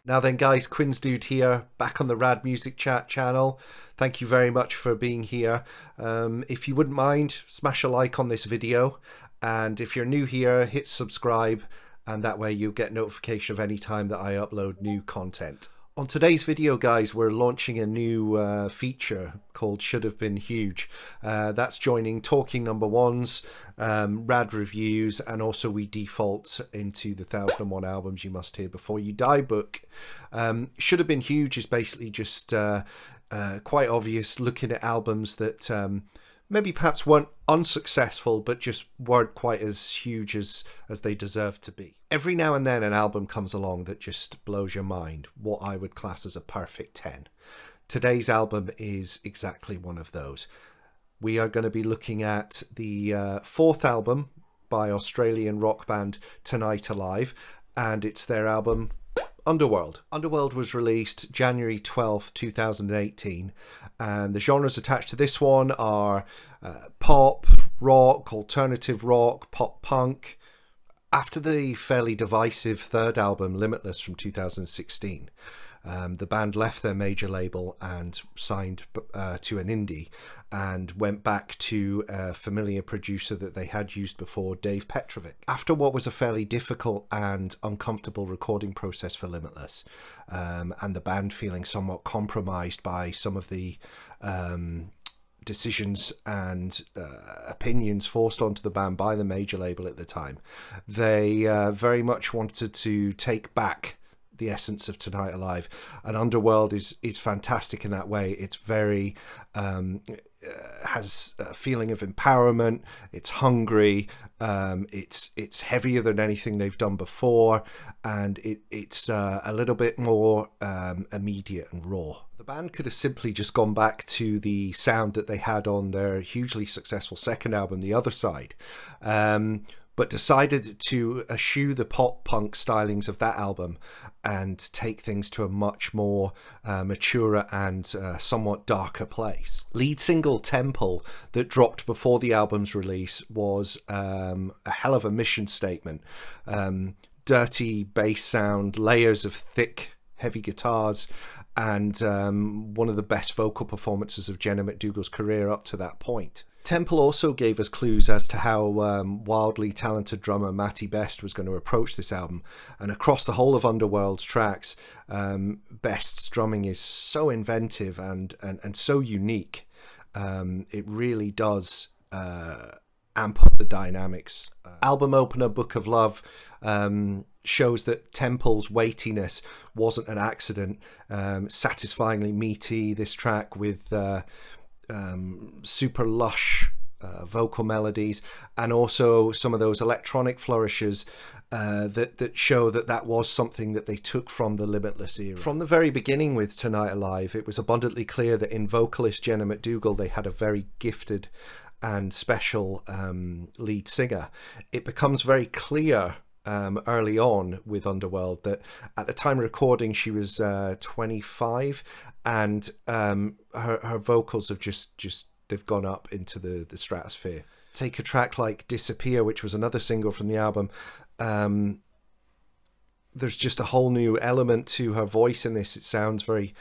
Now then guys, Quinn's Dude here, back on the Rad Music Chat channel. Thank you very much for being here. If you wouldn't mind, smash a like on this video, and if you're new here, hit subscribe, and that way you'll get notification of any time that I upload new content. On today's video guys, we're launching a new feature called Should Have Been Huge. That's joining Talking Number Ones, Rad Reviews, and also we default into the 1001 Albums You Must Hear Before You Die book. Should Have Been Huge is basically just quite obvious, looking at albums that maybe perhaps weren't unsuccessful, but just weren't quite as huge as they deserved to be. Every now and then an album comes along that just blows your mind, what I would class as a perfect 10. Today's album is exactly one of those. We are going to be looking at the fourth album by Australian rock band Tonight Alive, and it's their album Underworld. Underworld was released January 12th, 2018, and the genres attached to this one are pop, rock, alternative rock, pop punk. After the fairly divisive third album, Limitless, from 2016, the band left their major label and signed to an indie, and went back to a familiar producer that they had used before, Dave Petrovic. After what was a fairly difficult and uncomfortable recording process for Limitless, and the band feeling somewhat compromised by some of the decisions and opinions forced onto the band by the major label at the time, they very much wanted to take back the essence of Tonight Alive, and Underworld is fantastic in that way. It's very has a feeling of empowerment. It's hungry. It's heavier than anything they've done before, and it's a little bit more immediate and raw. The band could have simply just gone back to the sound that they had on their hugely successful second album, The Other Side, but decided to eschew the pop punk stylings of that album and take things to a much more mature and somewhat darker place. Lead single Temple, that dropped before the album's release, was a hell of a mission statement. Dirty bass sound, layers of thick, heavy guitars, and one of the best vocal performances of Jenna McDougall's career up to that point. Temple also gave us clues as to how wildly talented drummer Matty Best was going to approach this album, and across the whole of Underworld's tracks, Best's drumming is so inventive and so unique. It really does amp up the dynamics. Album opener Book of Love shows that Temple's weightiness wasn't an accident. Satisfyingly meaty, this track with super lush vocal melodies, and also some of those electronic flourishes that show that was something that they took from the Limitless era. From the very beginning with Tonight Alive, it was abundantly clear that in vocalist Jenna McDougall they had a very gifted and special lead singer. It becomes very clear early on with Underworld that at the time of recording she was 25, and her vocals have just they've gone up into the stratosphere. Take a track like Disappear, which was another single from the album. There's just a whole new element to her voice in this. It sounds very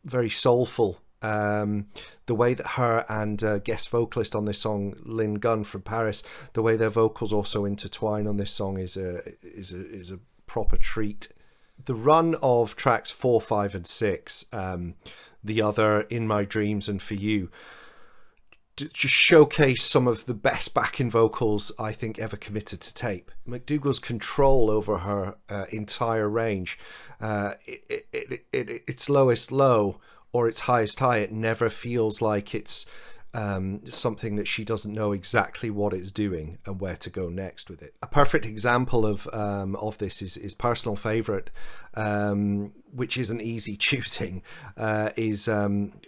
very soulful. The way that her and guest vocalist on this song, Lynn Gunn from Paris, the way their vocals also intertwine on this song is a proper treat. The run of tracks 4, 5 and 6, The Other, In My Dreams and For You, just showcase some of the best backing vocals I think ever committed to tape. McDougall's control over her entire range, its lowest low or its highest high, it never feels like it's something that she doesn't know exactly what it's doing and where to go next with it. A perfect example of this is personal favorite, which isn't easy choosing, is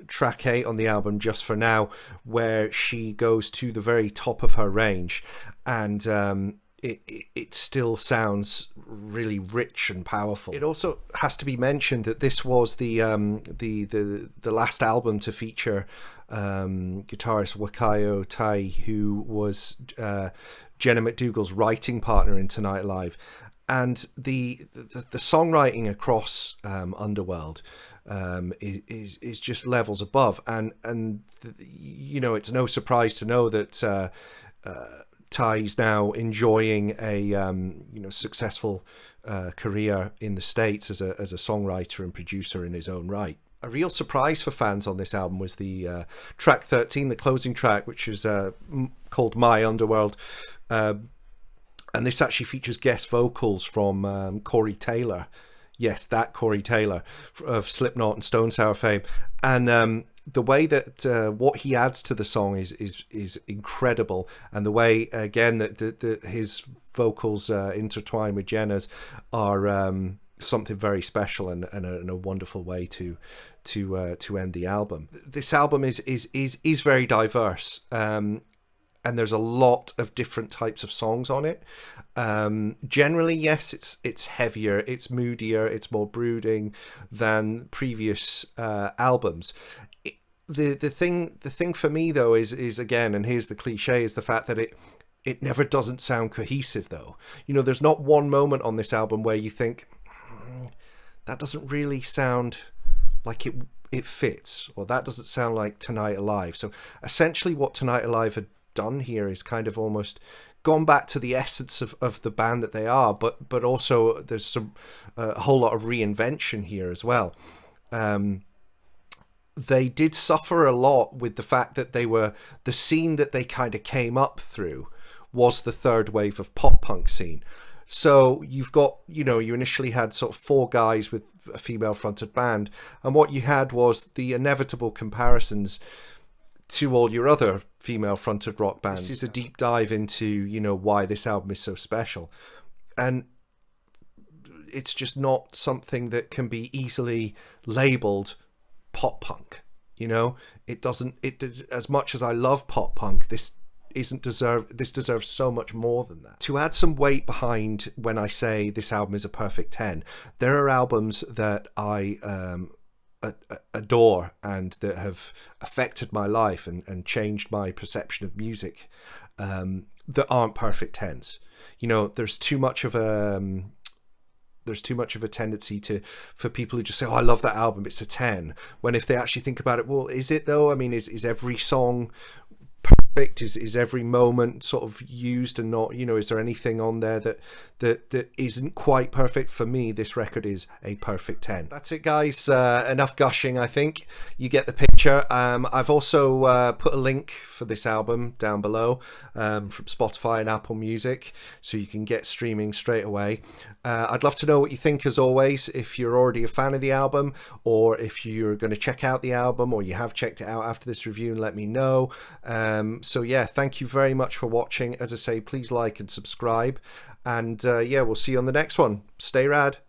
track 8 on the album, Just For Now, where she goes to the very top of her range, and it still sounds really rich and powerful. It also has to be mentioned that this was the last album to feature guitarist Wakayo Tai, who was Jenna McDougall's writing partner in Tonight Alive, and the songwriting across Underworld is just levels above, and you know, it's no surprise to know that Ty's now enjoying a you know, successful career in the States as a songwriter and producer in his own right. A real surprise for fans on this album was the track 13, the closing track, which is called My Underworld. And this actually features guest vocals from Corey Taylor. Yes, that Corey Taylor of Slipknot and Stone Sour fame. And the way that what he adds to the song is incredible. And the way, again, that his vocals intertwine with Jenna's are something very special and a wonderful way to end the album. This album is very diverse. And there's a lot of different types of songs on it. Generally, yes, it's heavier, it's moodier, it's more brooding than previous albums. The thing for me though is again, and here's the cliche, is the fact that it never doesn't sound cohesive though. You know, there's not one moment on this album where you think that doesn't really sound like it fits, or that doesn't sound like Tonight Alive. So essentially what Tonight Alive had done here is kind of almost gone back to the essence of the band that they are, but also there's some a whole lot of reinvention here as well. They did suffer a lot with the fact that the scene that they kind of came up through was the third wave of pop punk scene. So you've got, you know, you initially had sort of 4 guys with a female fronted band, and what you had was the inevitable comparisons to all your other female fronted rock bands. This is a deep dive into, you know, why this album is so special, and it's just not something that can be easily labeled pop punk. You know, as much as I love pop punk, this deserves so much more than that. To add some weight behind when I say this album is a perfect 10, there are albums that I adore and that have affected my life and changed my perception of music that aren't perfect 10s. You know, there's too much of a tendency for people who just say, oh, I love that album, it's a 10, when if they actually think about it, well, is it though? I mean, is every song perfect? Is every moment sort of used and not, you know, is there anything on there that isn't quite perfect? For me, this record is a perfect 10. That's it, guys. Enough gushing, I think. You get the picture. I've also put a link for this album down below from Spotify and Apple Music, so you can get streaming straight away. I'd love to know what you think, as always, if you're already a fan of the album, or if you're going to check out the album, or you have checked it out after this review, and let me know. So yeah, thank you very much for watching. As I say, please like and subscribe, and yeah, we'll see you on the next one. Stay rad.